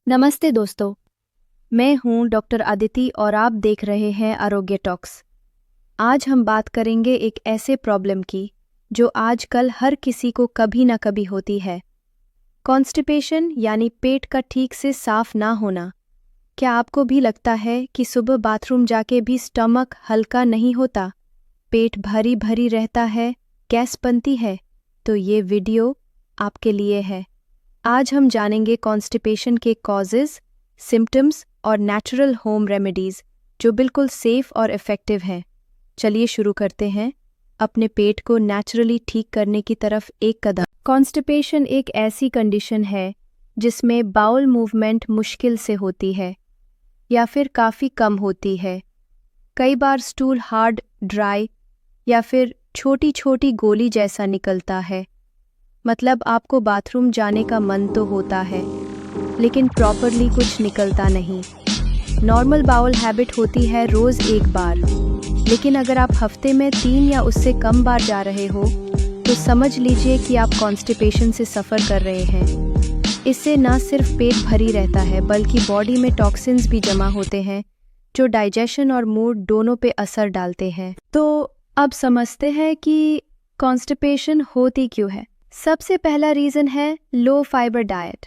नमस्ते दोस्तों, मैं हूं डॉक्टर आदिति और आप देख रहे हैं आरोग्य टॉक्स। आज हम बात करेंगे एक ऐसे प्रॉब्लम की जो आजकल हर किसी को कभी ना कभी होती है। कॉन्स्टिपेशन यानी पेट का ठीक से साफ ना होना। क्या आपको भी लगता है कि सुबह बाथरूम जाके भी स्टमक हल्का नहीं होता, पेट भरी भरी रहता है, गैस बनती है? तो ये वीडियो आपके लिए है। आज हम जानेंगे कॉन्स्टिपेशन के कॉजेज़, सिम्टम्स और नेचुरल होम रेमेडीज़ जो बिल्कुल सेफ और इफ़ेक्टिव हैं। चलिए शुरू करते हैं अपने पेट को नेचुरली ठीक करने की तरफ एक कदम। कॉन्स्टिपेशन एक ऐसी कंडीशन है जिसमें बाउल मूवमेंट मुश्किल से होती है या फिर काफ़ी कम होती है। कई बार स्टूल हार्ड, ड्राई या फिर छोटी छोटी गोली जैसा निकलता है। मतलब आपको बाथरूम जाने का मन तो होता है, लेकिन प्रॉपरली कुछ निकलता नहीं। नॉर्मल बाउल हैबिट होती है रोज़ एक बार, लेकिन अगर आप हफ्ते में 3 या उससे कम बार जा रहे हो तो समझ लीजिए कि आप कॉन्स्टिपेशन से सफ़र कर रहे हैं। इससे न सिर्फ पेट भरी रहता है बल्कि बॉडी में टॉक्सिन्स भी जमा होते हैं जो डाइजेशन और मूड दोनों पे असर डालते हैं। तो अब समझते हैं कि कॉन्स्टिपेशन होती क्यों है। सबसे पहला रीज़न है लो फाइबर डाइट।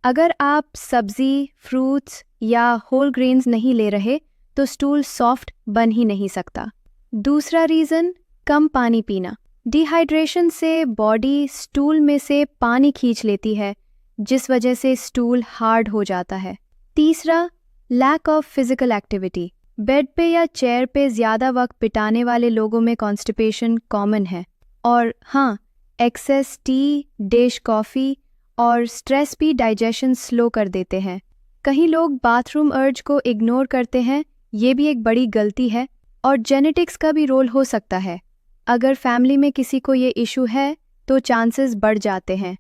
अगर आप सब्जी, फ्रूट्स या होल ग्रेन्स नहीं ले रहे तो स्टूल सॉफ्ट बन ही नहीं सकता। दूसरा रीज़न कम पानी पीना। डिहाइड्रेशन से बॉडी स्टूल में से पानी खींच लेती है, जिस वजह से स्टूल हार्ड हो जाता है। तीसरा, lack of physical activity. Bed पे या चेयर पे ज़्यादा वक्त बिताने वाले लोगों में कॉन्स्टिपेशन कॉमन है। और हाँ, एक्सेस टी, डिश कॉफ़ी और स्ट्रेस भी डाइजेशन स्लो कर देते हैं। कई लोग बाथरूम अर्ज को इग्नोर करते हैं, ये भी एक बड़ी गलती है। और जेनेटिक्स का भी रोल हो सकता है। अगर फैमिली में किसी को ये इशू है तो चांसेस बढ़ जाते हैं।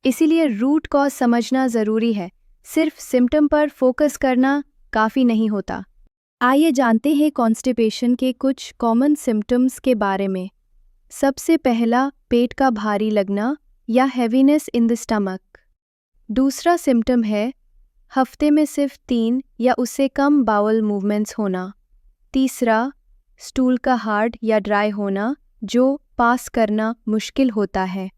इसीलिए रूट कॉज समझना ज़रूरी है, सिर्फ सिम्टम पर फोकस करना काफ़ी नहीं होता। आइए जानते हैं कॉन्स्टिपेशन के कुछ कॉमन सिम्टम्स के बारे में। सबसे पहला, पेट का भारी लगना या हैवीनेस इन द स्टमक। दूसरा सिम्टम है हफ्ते में सिर्फ 3 या उससे कम बाउल मूवमेंट्स होना। तीसरा, स्टूल का हार्ड या ड्राई होना जो पास करना मुश्किल होता है।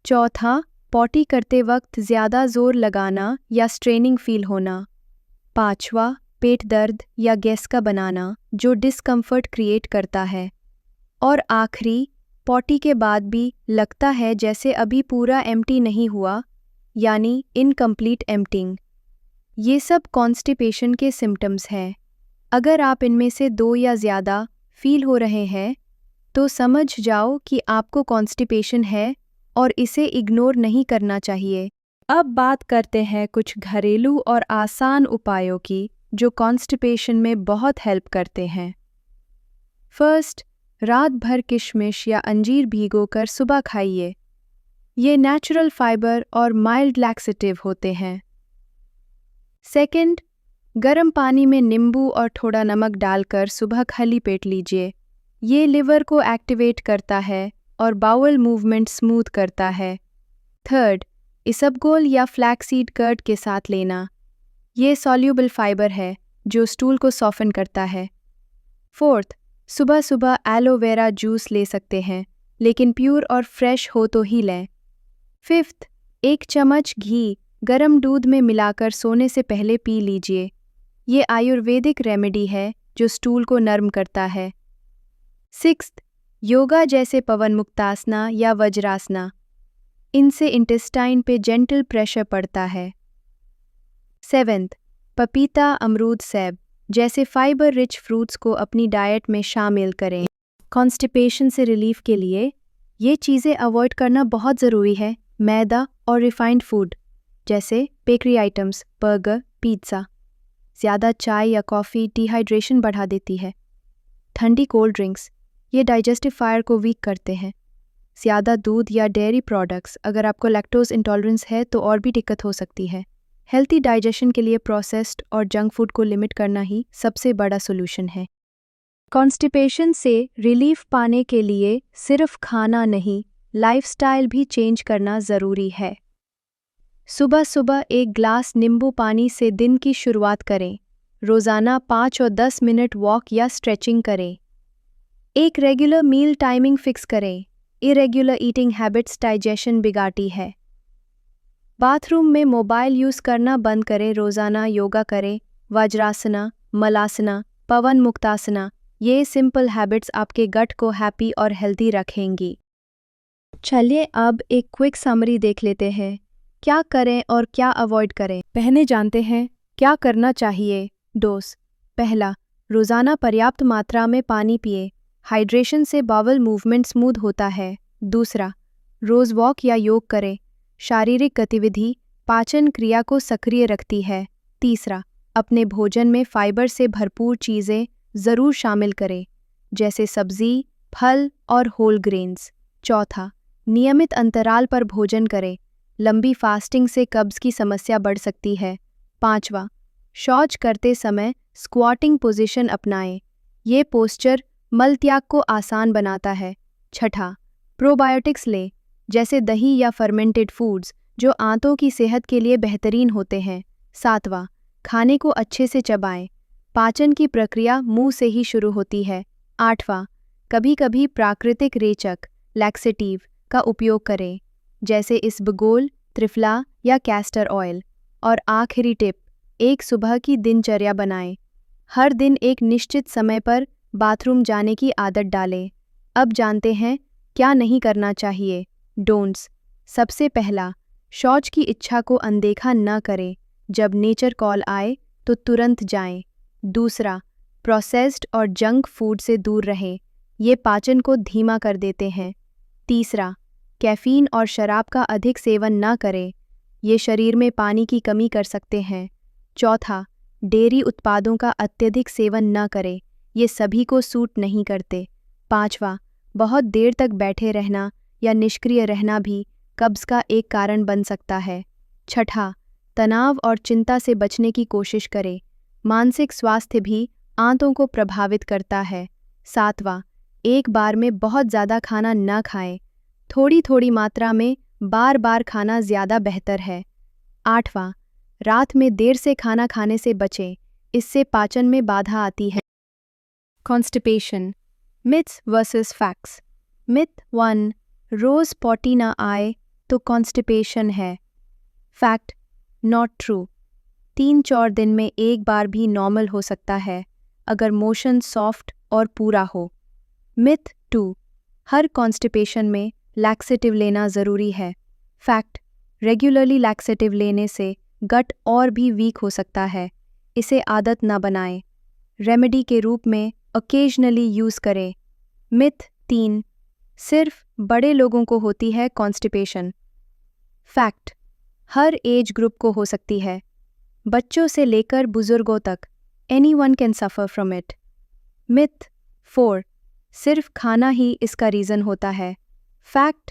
चौथा, पॉटी करते वक्त ज़्यादा जोर लगाना या स्ट्रेनिंग फील होना। पांचवा, पेट दर्द या गैस का बनाना जो डिस्कम्फर्ट क्रिएट करता है। और आखिरी, पॉटी के बाद भी लगता है जैसे अभी पूरा एम्प्टी नहीं हुआ, यानी इनकम्प्लीट एम्प्टिंग। ये सब कॉन्स्टिपेशन के सिम्टम्स हैं। अगर आप इनमें से 2 या ज़्यादा फील हो रहे हैं तो समझ जाओ कि आपको कॉन्स्टिपेशन है और इसे इग्नोर नहीं करना चाहिए। अब बात करते हैं कुछ घरेलू और आसान उपायों की जो कॉन्स्टिपेशन में बहुत हेल्प करते हैं। फर्स्ट, रात भर किशमिश या अंजीर भिगोकर सुबह खाइए। ये नेचुरल फाइबर और माइल्ड लैक्सेटिव होते हैं। सेकंड, गर्म पानी में नींबू और थोड़ा नमक डालकर सुबह खाली पेट लीजिए। ये लिवर को एक्टिवेट करता है और बाउल मूवमेंट स्मूथ करता है। थर्ड, इसबगोल या फ्लैक्सीड कर्ड के साथ लेना। ये सॉल्यूबल फाइबर है जो स्टूल को सॉफन करता है। फोर्थ, सुबह सुबह एलोवेरा जूस ले सकते हैं, लेकिन प्योर और फ्रेश हो तो ही लें। फिफ्थ, 1 चम्मच घी गरम दूध में मिलाकर सोने से पहले पी लीजिए। ये आयुर्वेदिक रेमेडी है जो स्टूल को नर्म करता है। सिक्स्थ, योगा जैसे पवन मुक्तासना या वज्रासना। इनसे इंटेस्टाइन पे जेंटल प्रेशर पड़ता है। सेवेंथ, पपीता, अमरूद, सेब जैसे फाइबर रिच फ्रूट्स को अपनी डाइट में शामिल करें। कॉन्स्टिपेशन से रिलीफ के लिए ये चीज़ें अवॉइड करना बहुत ज़रूरी है। मैदा और रिफाइंड फूड जैसे बेकरी आइटम्स, बर्गर, पिज़्ज़ा। ज़्यादा चाय या कॉफ़ी डिहाइड्रेशन बढ़ा देती है। ठंडी कोल्ड ड्रिंक्स ये डाइजेस्टिव फायर को वीक करते हैं। ज़्यादा दूध या डेयरी प्रोडक्ट्स, अगर आपको लैक्टोज इंटॉलरेंस है तो और भी दिक्कत हो सकती है। हेल्थी डाइजेशन के लिए प्रोसेस्ड और जंक फूड को लिमिट करना ही सबसे बड़ा सोल्यूशन है। कॉन्स्टिपेशन से रिलीफ पाने के लिए सिर्फ खाना नहीं, लाइफस्टाइल भी चेंज करना ज़रूरी है। सुबह सुबह एक ग्लास नींबू पानी से दिन की शुरुआत करें। रोज़ाना 5 और 10 मिनट वॉक या स्ट्रेचिंग करें। एक रेगुलर मील टाइमिंग फिक्स करें। इरेगुलर ईटिंग हैबिट्स डाइजेशन बिगाड़ती है। बाथरूम में मोबाइल यूज़ करना बंद करें। रोज़ाना योगा करें, वज्रासना, मलासना, पवन मुक्तासना। ये सिंपल हैबिट्स आपके गट को हैप्पी और हेल्दी रखेंगी। चलिए अब एक क्विक समरी देख लेते हैं। क्या करें और क्या अवॉइड करें। पहले जानते हैं क्या करना चाहिए। डोज। पहला, रोज़ाना पर्याप्त मात्रा में पानी पिए। हाइड्रेशन से बावल मूवमेंट स्मूथ होता है। दूसरा, रोज़ वॉक या योग करें। शारीरिक गतिविधि पाचन क्रिया को सक्रिय रखती है। तीसरा, अपने भोजन में फाइबर से भरपूर चीज़ें ज़रूर शामिल करें, जैसे सब्जी, फल और होल ग्रेन्स। चौथा, नियमित अंतराल पर भोजन करें। लंबी फास्टिंग से कब्ज़ की समस्या बढ़ सकती है। पाँचवा, शौच करते समय स्क्वाटिंग पोजीशन अपनाएं। ये पोस्चर मल त्याग को आसान बनाता है। छठा, प्रोबायोटिक्स लें, जैसे दही या फर्मेंटेड फूड्स, जो आंतों की सेहत के लिए बेहतरीन होते हैं। सातवां, खाने को अच्छे से चबाएं। पाचन की प्रक्रिया मुंह से ही शुरू होती है। आठवां, कभी कभी प्राकृतिक रेचक लैक्सेटिव का उपयोग करें, जैसे इसबगोल, त्रिफला या कैस्टर ऑयल। और आखिरी टिप, एक सुबह की दिनचर्या बनाएं। हर दिन एक निश्चित समय पर बाथरूम जाने की आदत डालें। अब जानते हैं क्या नहीं करना चाहिए। डोंट्स। सबसे पहला, शौच की इच्छा को अनदेखा न करें। जब नेचर कॉल आए तो तुरंत जाएं। दूसरा, प्रोसेस्ड और जंक फूड से दूर रहें, ये पाचन को धीमा कर देते हैं। तीसरा, कैफ़ीन और शराब का अधिक सेवन न करें, ये शरीर में पानी की कमी कर सकते हैं। चौथा, डेयरी उत्पादों का अत्यधिक सेवन न करें, ये सभी को सूट नहीं करते। पाँचवा, बहुत देर तक बैठे रहना या निष्क्रिय रहना भी कब्ज़ का एक कारण बन सकता है। छठा, तनाव और चिंता से बचने की कोशिश करें, मानसिक स्वास्थ्य भी आंतों को प्रभावित करता है। सातवां, एक बार में बहुत ज़्यादा खाना न खाएं, थोड़ी थोड़ी मात्रा में बार बार खाना ज़्यादा बेहतर है। आठवां, रात में देर से खाना खाने से बचें, इससे पाचन में बाधा आती है। Constipation, myths versus facts. Myth 1, रोज़ पॉटी ना आए तो कॉन्स्टिपेशन है। Fact, not true. 3-4 दिन में एक बार भी नॉर्मल हो सकता है, अगर मोशन सॉफ्ट और पूरा हो। मिथ 2, हर कॉन्स्टिपेशन में लैक्सेटिव लेना ज़रूरी है। फैक्ट, रेगुलरली लैक्सेटिव लेने से गट और भी वीक हो सकता है, इसे आदत न बनाएं। रेमेडी के रूप में ओकेजनली यूज़ करें। मिथ 3, सिर्फ बड़े लोगों को होती है कॉन्स्टिपेशन। फैक्ट, हर एज ग्रुप को हो सकती है, बच्चों से लेकर बुजुर्गों तक, anyone can suffer from it. Myth 4, सिर्फ खाना ही इसका रीज़न होता है। Fact,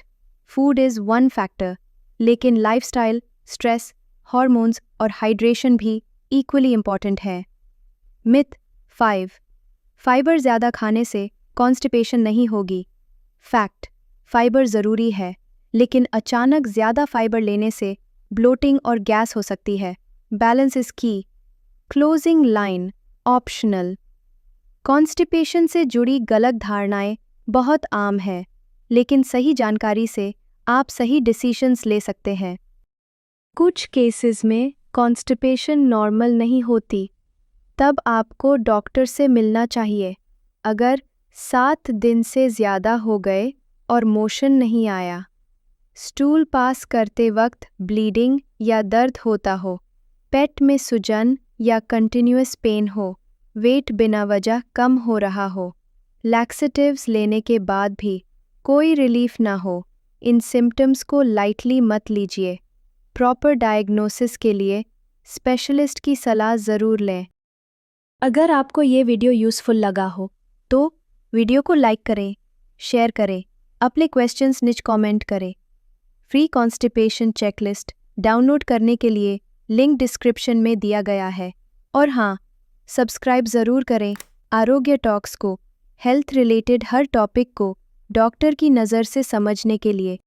food is one factor, लेकिन लाइफस्टाइल, स्ट्रेस, हार्मोन्स और हाइड्रेशन भी इक्वली इम्पॉर्टेंट है। मिथ 5, फाइबर ज़्यादा खाने से कॉन्स्टिपेशन नहीं होगी। फैक्ट, फाइबर ज़रूरी है, लेकिन अचानक ज़्यादा फाइबर लेने से ब्लोटिंग और गैस हो सकती है। बैलेंस इज़ की। Closing line, optional. कॉन्स्टिपेशन से जुड़ी गलत धारणाएं बहुत आम हैं, लेकिन सही जानकारी से आप सही डिसीजंस ले सकते हैं। कुछ केसेस में कॉन्स्टिपेशन नॉर्मल नहीं होती, तब आपको डॉक्टर से मिलना चाहिए। अगर 7 दिन से ज़्यादा हो गए और मोशन नहीं आया, स्टूल पास करते वक्त ब्लीडिंग या दर्द होता हो, पेट में सूजन या कंटिन्यूअस पेन हो, वेट बिना वजह कम हो रहा हो, लैक्सेटिव्स लेने के बाद भी कोई रिलीफ ना हो, इन सिम्टम्स को लाइटली मत लीजिए। प्रॉपर डायग्नोसिस के लिए स्पेशलिस्ट की सलाह ज़रूर लें। अगर आपको ये वीडियो यूज़फुल लगा हो तो वीडियो को लाइक करें, शेयर करें, अपने क्वेश्चंस नीचे कमेंट करें। फ्री कॉन्स्टिपेशन चेकलिस्ट डाउनलोड करने के लिए लिंक डिस्क्रिप्शन में दिया गया है। और हाँ, सब्सक्राइब ज़रूर करें आरोग्य टॉक्स को, हेल्थ रिलेटेड हर टॉपिक को डॉक्टर की नज़र से समझने के लिए।